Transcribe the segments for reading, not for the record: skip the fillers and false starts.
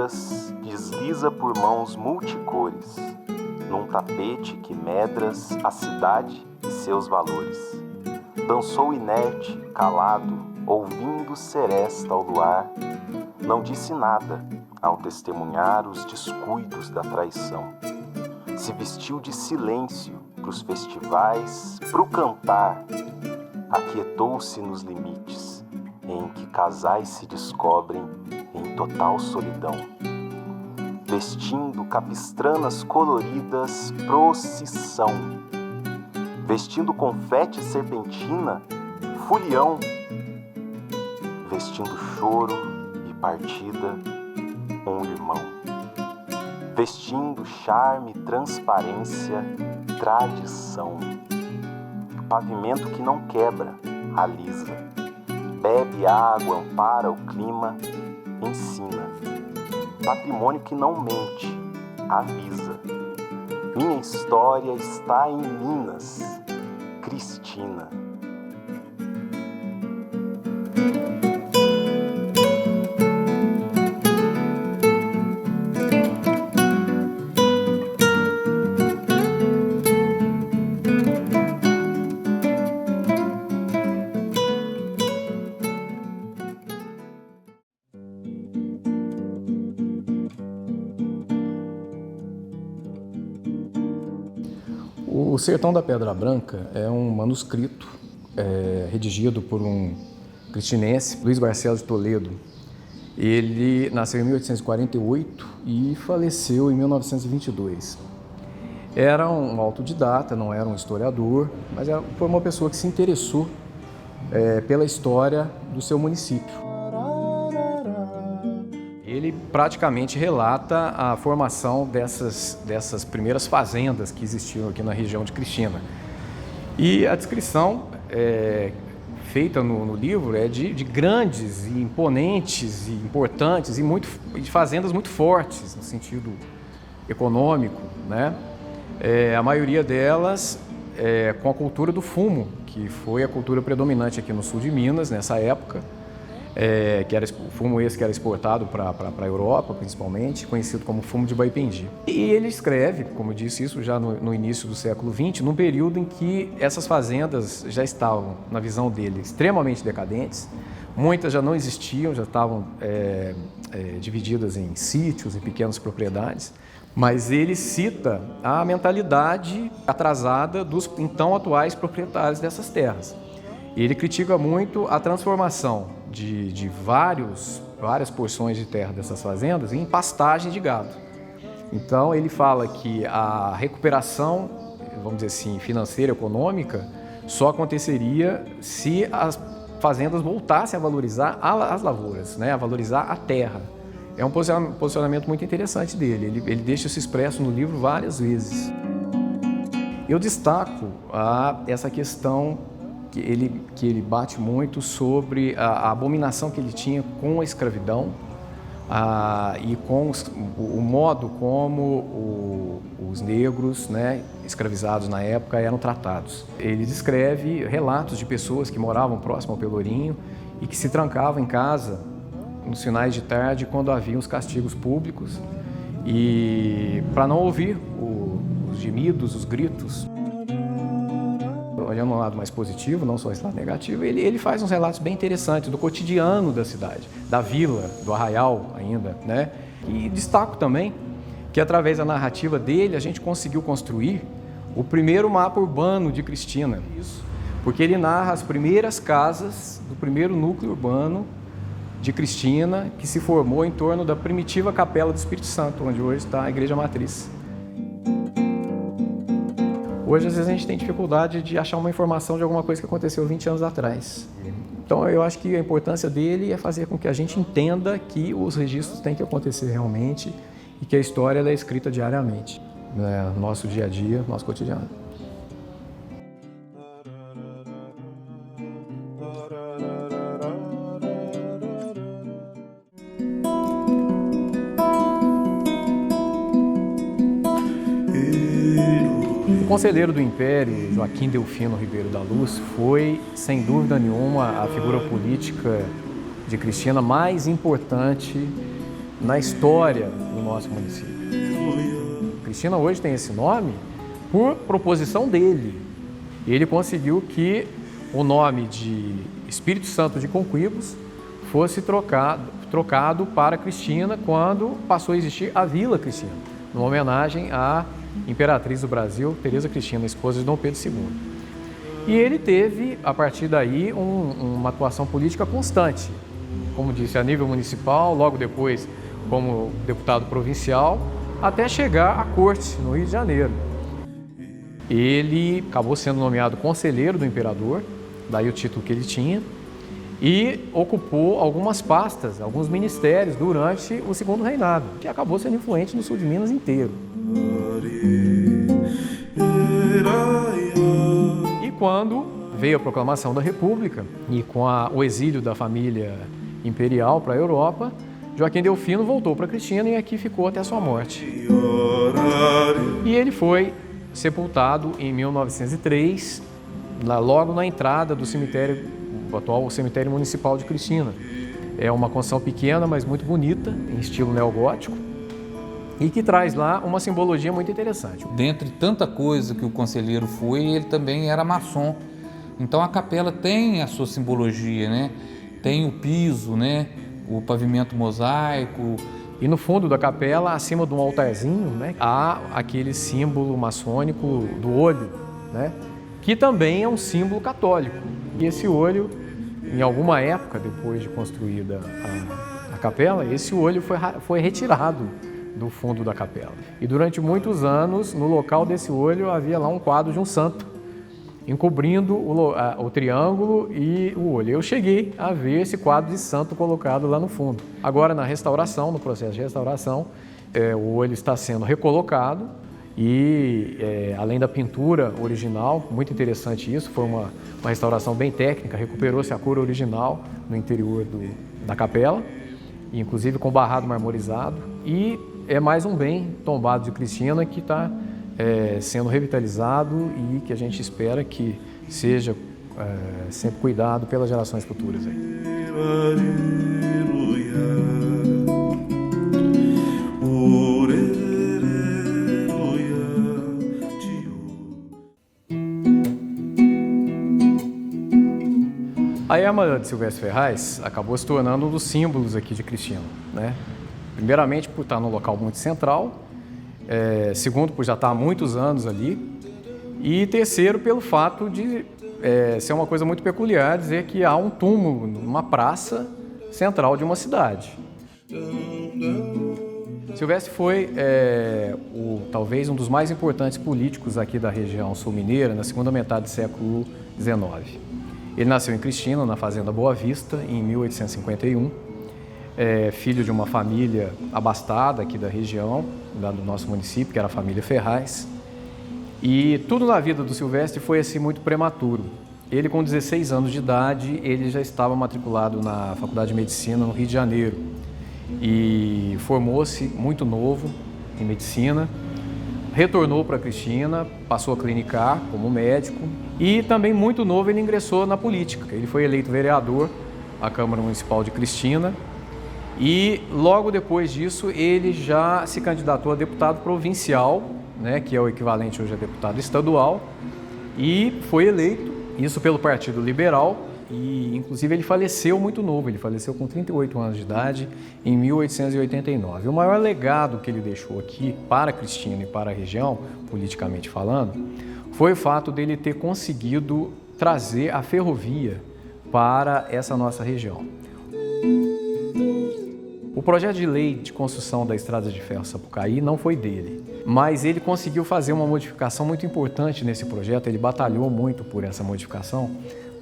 pedras desliza por mãos multicores, num tapete que medras a cidade e seus valores. Dançou inerte, calado, ouvindo seresta ao luar, não disse nada ao testemunhar os descuidos da traição. Se vestiu de silêncio pros festivais, pro cantar, aquietou-se nos limites em que casais se descobrem em total solidão. Vestindo capistranas coloridas, procissão. Vestindo confete serpentina, folião. Vestindo choro e partida, um irmão. Vestindo charme, transparência, tradição. Pavimento que não quebra, alisa. Bebe água, ampara o clima, ensina. Patrimônio que não mente, avisa. Minha história está em Minas, Cristina. O Sertão da Pedra Branca é um manuscrito redigido por um cristinense, Luiz Barcelos de Toledo. Ele nasceu em 1848 e faleceu em 1922. Era um autodidata, não era um historiador, mas foi uma pessoa que se interessou pela história do seu município. Ele praticamente relata a formação dessas primeiras fazendas que existiam aqui na região de Cristina. E a descrição feita no livro é de grandes e imponentes e importantes e de fazendas muito fortes no sentido econômico, né? A maioria delas com a cultura do fumo, que foi a cultura predominante aqui no sul de Minas nessa época. Que era fumo esse que era exportado para a Europa, principalmente, conhecido como fumo de Baipendi. E ele escreve, como eu disse, isso já no início do século XX, num período em que essas fazendas já estavam, na visão dele, extremamente decadentes, muitas já não existiam, já estavam divididas em sítios, em pequenas propriedades, mas ele cita a mentalidade atrasada dos então atuais proprietários dessas terras. E ele critica muito a transformação de várias porções de terra dessas fazendas em pastagem de gado. Então ele fala que a recuperação, vamos dizer assim, financeira, econômica, só aconteceria se as fazendas voltassem a valorizar as lavouras, né? A valorizar a terra. É um posicionamento muito interessante dele, ele deixa isso expresso no livro várias vezes. Eu destaco essa questão que ele bate muito sobre a abominação que ele tinha com a escravidão e com o modo como os negros, né, escravizados na época eram tratados. Ele descreve relatos de pessoas que moravam próximo ao Pelourinho e que se trancavam em casa nos finais de tarde quando haviam os castigos públicos e para não ouvir os gemidos, os gritos. Olhando um lado mais positivo, não só esse lado negativo, ele faz uns relatos bem interessantes do cotidiano da cidade, da vila, do arraial ainda, né? E destaco também que através da narrativa dele a gente conseguiu construir o primeiro mapa urbano de Cristina. Isso. Porque ele narra as primeiras casas do primeiro núcleo urbano de Cristina, que se formou em torno da primitiva Capela do Espírito Santo, onde hoje está a Igreja Matriz. Hoje, às vezes, a gente tem dificuldade de achar uma informação de alguma coisa que aconteceu 20 anos atrás. Então, eu acho que a importância dele é fazer com que a gente entenda que os registros têm que acontecer realmente e que a história ela é escrita diariamente, né? No nosso dia a dia, no nosso cotidiano. O conselheiro do Império, Joaquim Delfino Ribeiro da Luz, foi, sem dúvida nenhuma, a figura política de Cristina mais importante na história do nosso município. Cristina hoje tem esse nome por proposição dele. Ele conseguiu que o nome de Espírito Santo de Conquibos fosse trocado para Cristina quando passou a existir a Vila Cristina, numa homenagem à imperatriz do Brasil, Teresa Cristina, esposa de Dom Pedro II. E ele teve, a partir daí, uma atuação política constante, como disse, a nível municipal, logo depois como deputado provincial, até chegar à corte, no Rio de Janeiro. Ele acabou sendo nomeado conselheiro do imperador, daí o título que ele tinha, e ocupou algumas pastas, alguns ministérios durante o segundo reinado, que acabou sendo influente no sul de Minas inteiro. E quando veio a proclamação da República e com o exílio da família imperial para a Europa, Joaquim Delfino voltou para Cristina e aqui ficou até a sua morte. E ele foi sepultado em 1903, logo na entrada do cemitério, o atual cemitério municipal de Cristina. É uma construção pequena, mas muito bonita, em estilo neogótico, e que traz lá uma simbologia muito interessante. Dentre tanta coisa que o conselheiro foi, ele também era maçom. Então a capela tem a sua simbologia, né? Tem o piso, né? O pavimento mosaico. E no fundo da capela, acima de um altarzinho, né, há aquele símbolo maçônico do olho, né, que também é um símbolo católico. E esse olho, em alguma época, depois de construída a capela, esse olho foi retirado do fundo da capela. E durante muitos anos, no local desse olho, havia lá um quadro de um santo, encobrindo o triângulo e o olho. Eu cheguei a ver esse quadro de santo colocado lá no fundo. Agora, na restauração, no processo de restauração, o olho está sendo recolocado e, além da pintura original, muito interessante isso, foi uma restauração bem técnica, recuperou-se a cor original no interior da capela, inclusive com barrado marmorizado, e é mais um bem tombado de Cristina que está sendo revitalizado e que a gente espera que seja sempre cuidado pelas gerações futuras aí. A Erma de Silvestre Ferraz acabou se tornando um dos símbolos aqui de Cristina, né? Primeiramente por estar num local muito central, segundo por já estar há muitos anos ali, e terceiro pelo fato de ser uma coisa muito peculiar dizer que há um túmulo numa praça central de uma cidade. Silvestre foi talvez um dos mais importantes políticos aqui da região sul-mineira na segunda metade do século XIX. Ele nasceu em Cristina, na fazenda Boa Vista, em 1851, filho de uma família abastada aqui da região, do nosso município, que era a família Ferraz. E tudo na vida do Silvestre foi assim muito prematuro. Ele, com 16 anos de idade, ele já estava matriculado na Faculdade de Medicina no Rio de Janeiro e formou-se muito novo em medicina. Retornou para Cristina, passou a clinicar como médico e também muito novo ele ingressou na política. Ele foi eleito vereador à Câmara Municipal de Cristina e logo depois disso ele já se candidatou a deputado provincial, né, que é o equivalente hoje a deputado estadual, e foi eleito, isso pelo Partido Liberal, e inclusive ele faleceu muito novo, ele faleceu com 38 anos de idade em 1889. O maior legado que ele deixou aqui para Cristina e para a região, politicamente falando, foi o fato dele ter conseguido trazer a ferrovia para essa nossa região. O projeto de lei de construção da Estrada de Ferro Sapucaí não foi dele, mas ele conseguiu fazer uma modificação muito importante nesse projeto, ele batalhou muito por essa modificação,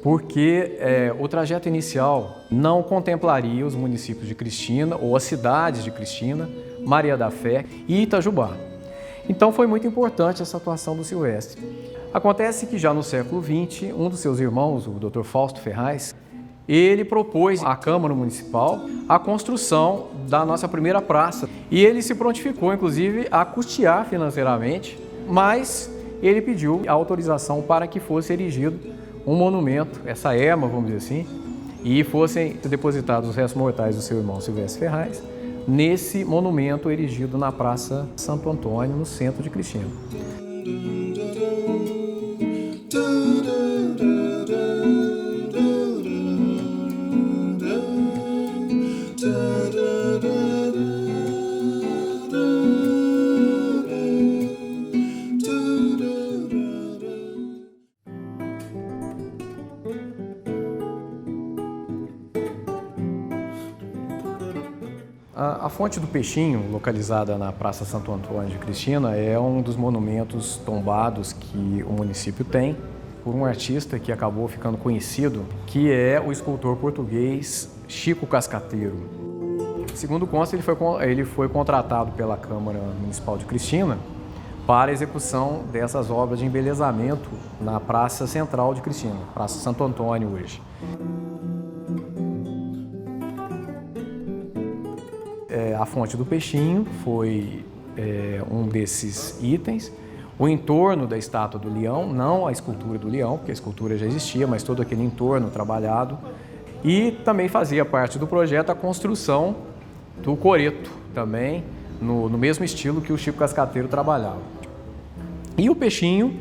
porque o trajeto inicial não contemplaria os municípios de Cristina, ou as cidades de Cristina, Maria da Fé e Itajubá. Então foi muito importante essa atuação do Silvestre. Acontece que já no século XX, um dos seus irmãos, o Dr. Fausto Ferraz, ele propôs à Câmara Municipal a construção da nossa primeira praça. E ele se prontificou, inclusive, a custear financeiramente, mas ele pediu a autorização para que fosse erigido um monumento, essa erma, vamos dizer assim, e fossem depositados os restos mortais do seu irmão Silvestre Ferraz nesse monumento erigido na Praça Santo Antônio, no centro de Cristina. A Fonte do Peixinho, localizada na Praça Santo Antônio de Cristina, é um dos monumentos tombados que o município tem por um artista que acabou ficando conhecido, que é o escultor português Chico Cascateiro. Segundo consta, ele foi contratado pela Câmara Municipal de Cristina para a execução dessas obras de embelezamento na Praça Central de Cristina, Praça Santo Antônio hoje. A Fonte do Peixinho foi um desses itens. O entorno da estátua do leão, não a escultura do leão, porque a escultura já existia, mas todo aquele entorno trabalhado. E também fazia parte do projeto a construção do coreto, também no mesmo estilo que o Chico Cascateiro trabalhava. E o peixinho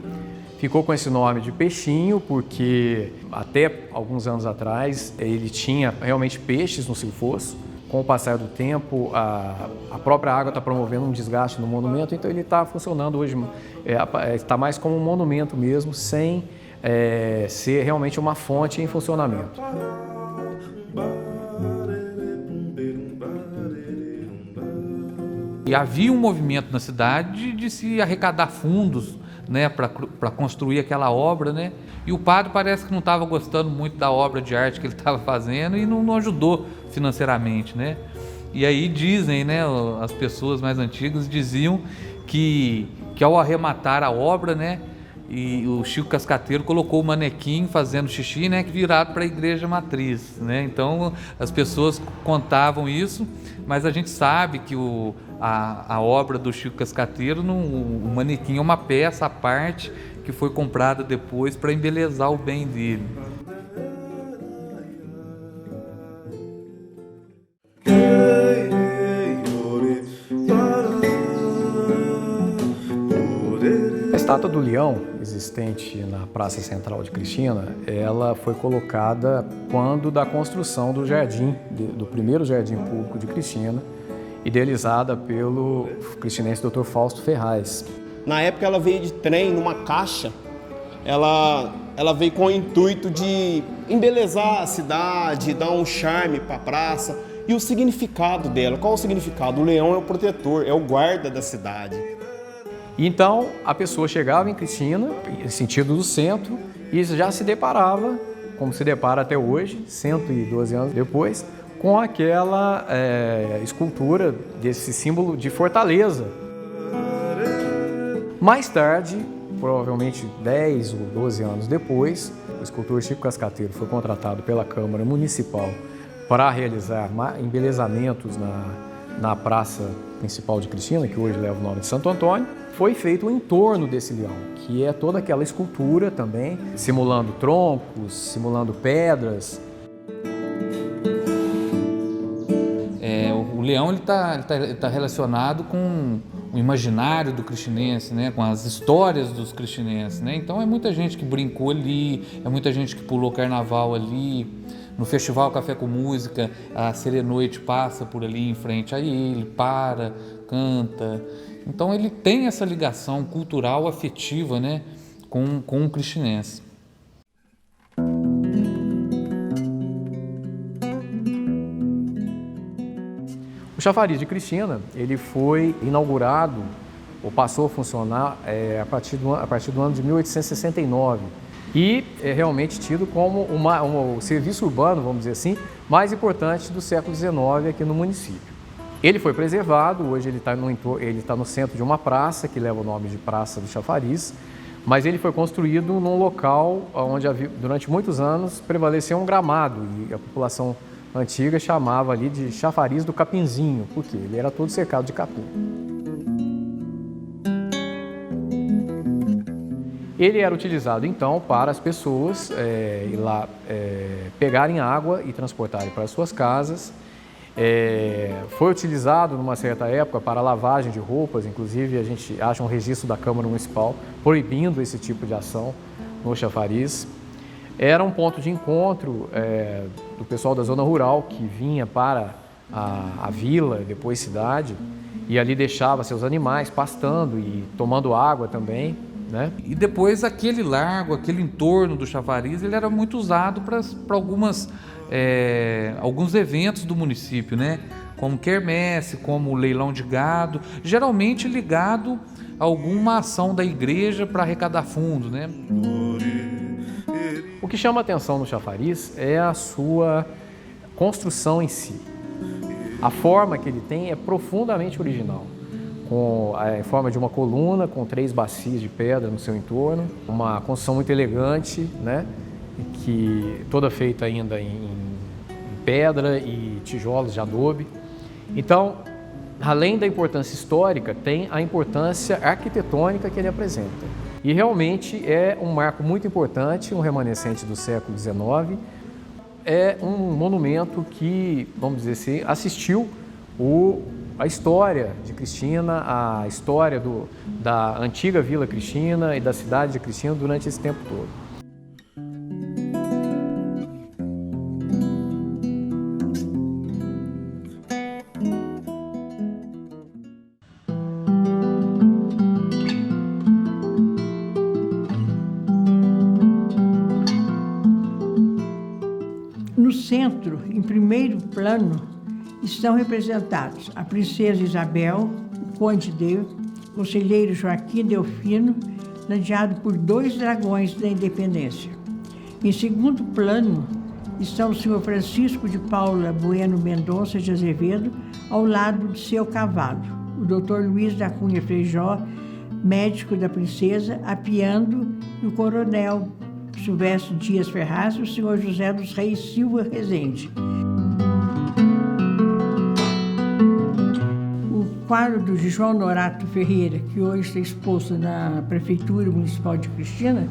ficou com esse nome de peixinho porque até alguns anos atrás ele tinha realmente peixes no seu fosso. Com o passar do tempo, a própria água está promovendo um desgaste no monumento, então ele está funcionando hoje, está mais como um monumento mesmo, sem ser realmente uma fonte em funcionamento. E havia um movimento na cidade de se arrecadar fundos, né, para construir aquela obra, né? E o padre parece que não estava gostando muito da obra de arte que ele estava fazendo e não ajudou financeiramente, né? E aí dizem, né, as pessoas mais antigas diziam que ao arrematar a obra, né, e o Chico Cascateiro colocou o manequim fazendo xixi, né, virado para a igreja matriz, né? Então as pessoas contavam isso, mas a gente sabe que a obra do Chico Cascateiro, o manequim é uma peça à parte que foi comprada depois para embelezar o bem dele. A estátua do leão, existente na Praça Central de Cristina, ela foi colocada quando da construção do jardim, do primeiro jardim público de Cristina, idealizada pelo cristinense Dr. Fausto Ferraz. Na época ela veio de trem, numa caixa, ela veio com o intuito de embelezar a cidade, dar um charme para a praça. E o significado dela, qual é o significado? O leão é o protetor, é o guarda da cidade. Então, a pessoa chegava em Cristina, em sentido do centro, e já se deparava, como se depara até hoje, 112 anos depois, com aquela escultura desse símbolo de fortaleza. Mais tarde, provavelmente 10 ou 12 anos depois, o escultor Chico Cascateiro foi contratado pela Câmara Municipal para realizar embelezamentos na praça principal de Cristina, que hoje leva o nome de Santo Antônio. Foi feito o entorno desse leão, que é toda aquela escultura também, simulando troncos, simulando pedras. O leão tá relacionado com o imaginário do cristinense, né? Com as histórias dos cristinenses, né? Então é muita gente que brincou ali, é muita gente que pulou carnaval ali. No Festival Café com Música, a Serenoite passa por ali em frente a ele, para, canta. Então ele tem essa ligação cultural, afetiva, né, com o cristinense. O chafariz de Cristina, ele foi inaugurado, ou passou a funcionar a partir do ano de 1869 e é realmente tido como o serviço urbano, vamos dizer assim, mais importante do século XIX aqui no município. Ele foi preservado, hoje ele está no centro de uma praça, que leva o nome de Praça do Chafariz, mas ele foi construído num local onde durante muitos anos prevaleceu um gramado e a população antiga chamava ali de Chafariz do Capinzinho, porque ele era todo cercado de capim. Ele era utilizado então para as pessoas ir lá pegarem água e transportarem para as suas casas. Foi utilizado numa certa época para lavagem de roupas, inclusive a gente acha um registro da Câmara Municipal proibindo esse tipo de ação no chafariz. Era um ponto de encontro do pessoal da zona rural que vinha para a vila, depois cidade, e ali deixava seus animais pastando e tomando água também, né? E depois aquele largo, aquele entorno do chafariz, ele era muito usado para alguns eventos do município, né? Como quermesse, como leilão de gado, geralmente ligado a alguma ação da igreja para arrecadar fundos, né? O que chama a atenção no chafariz é a sua construção em si. A forma que ele tem é profundamente original, em forma de uma coluna com 3 bacias de pedra no seu entorno, uma construção muito elegante, né? Que toda feita ainda em pedra e tijolos de adobe. Então, além da importância histórica, tem a importância arquitetônica que ele apresenta. E realmente é um marco muito importante, um remanescente do século XIX. É um monumento que, vamos dizer assim, assistiu a história de Cristina, a história da antiga Vila Cristina e da cidade de Cristina durante esse tempo todo. No centro, em primeiro plano, estão representados a princesa Isabel, o conde o conselheiro Joaquim Delfino, ladeado por 2 dragões da independência. Em segundo plano, estão o senhor Francisco de Paula Bueno Mendonça de Azevedo, ao lado de seu cavalo, o doutor Luiz da Cunha Feijó, médico da princesa, apiando, e o coronel Silvestre Dias Ferraz e o senhor José dos Reis Silva Rezende. O quadro do João Norato Ferreira, que hoje está exposto na Prefeitura Municipal de Cristina,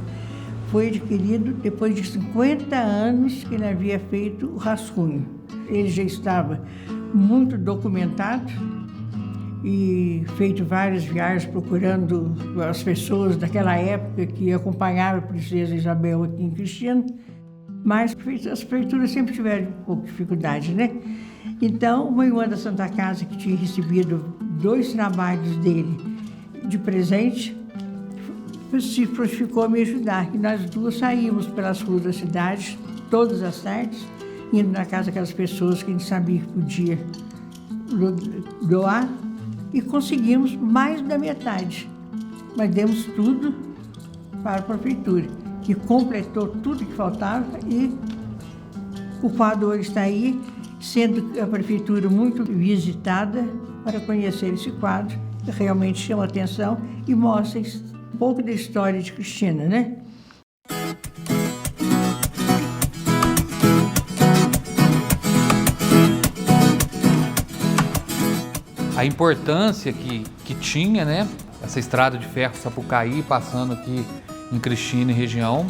foi adquirido depois de 50 anos que ele havia feito o rascunho. Ele já estava muito documentado e feito várias viagens procurando as pessoas daquela época que acompanhavam a princesa Isabel aqui em Cristina, mas as prefeituras sempre tiveram um pouco de dificuldade, né? Então, uma irmã da Santa Casa que tinha recebido 2 trabalhos dele de presente, se prontificou a me ajudar, e nós 2 saímos pelas ruas da cidade, todas as tardes, indo na casa daquelas pessoas que a gente sabia que podia doar, e conseguimos mais da metade. Mas demos tudo para a prefeitura, que completou tudo que faltava, e o quadro hoje está aí, sendo a prefeitura muito visitada para conhecer esse quadro, que realmente chama atenção e mostra um pouco da história de Cristina, né? A importância que tinha, né, essa estrada de ferro Sapucaí passando aqui em Cristina e região.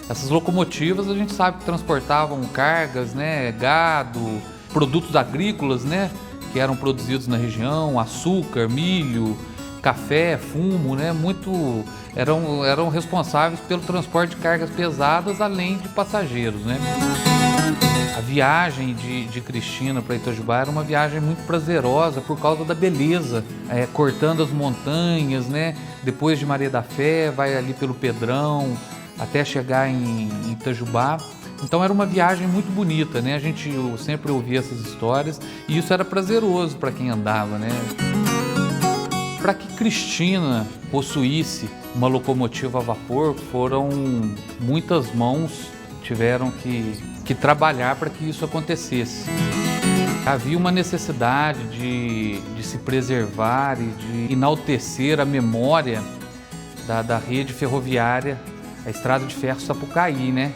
Essas locomotivas a gente sabe que transportavam cargas, né, gado, produtos agrícolas, né, que eram produzidos na região, açúcar, milho, café, fumo, né, eram responsáveis pelo transporte de cargas pesadas, além de passageiros, né. A viagem de Cristina para Itajubá era uma viagem muito prazerosa por causa da beleza, cortando as montanhas, né? Depois de Maria da Fé, vai ali pelo Pedrão, até chegar em Itajubá. Então era uma viagem muito bonita, né? A gente sempre ouvia essas histórias e isso era prazeroso para quem andava, né? Para que Cristina possuísse uma locomotiva a vapor, foram muitas mãos que tiveram que trabalhar para que isso acontecesse. Havia uma necessidade de se preservar e de enaltecer a memória da rede ferroviária, a Estrada de Ferro Sapucaí, né?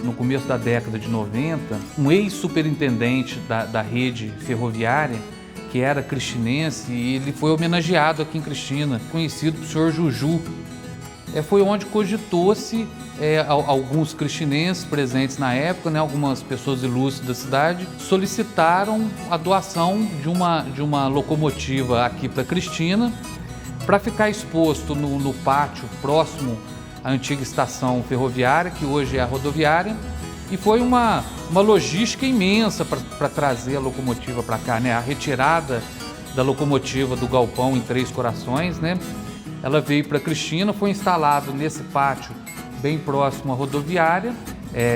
No começo da década de 90, um ex-superintendente da rede ferroviária, que era cristinense, e ele foi homenageado aqui em Cristina, conhecido por senhor Juju. foi onde cogitou-se alguns cristinenses presentes na época, né, algumas pessoas ilustres da cidade, solicitaram a doação de uma locomotiva aqui para Cristina, para ficar exposto no pátio próximo à antiga estação ferroviária, que hoje é a rodoviária, e foi uma logística imensa para trazer a locomotiva para cá, né? A retirada da locomotiva do galpão em Três Corações, né? Ela veio para Cristina, foi instalado nesse pátio bem próximo à rodoviária,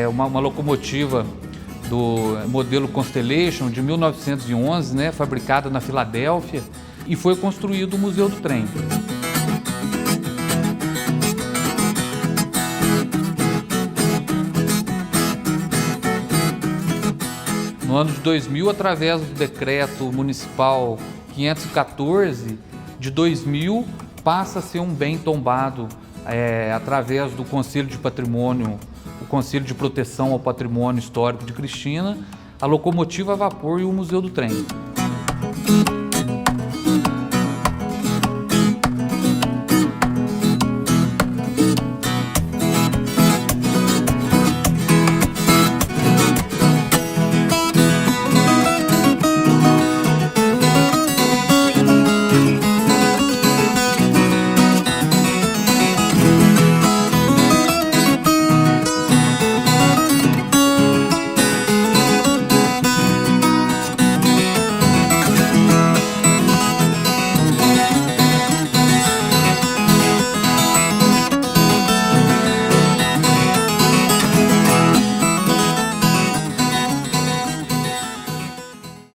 uma locomotiva do modelo Constellation de 1911, né? Fabricada na Filadélfia, e foi construído o Museu do Trem. No ano de 2000, através do decreto municipal 514 de 2000, passa a ser um bem tombado através do Conselho de Patrimônio, o Conselho de Proteção ao Patrimônio Histórico de Cristina, a locomotiva a vapor e o Museu do Trem.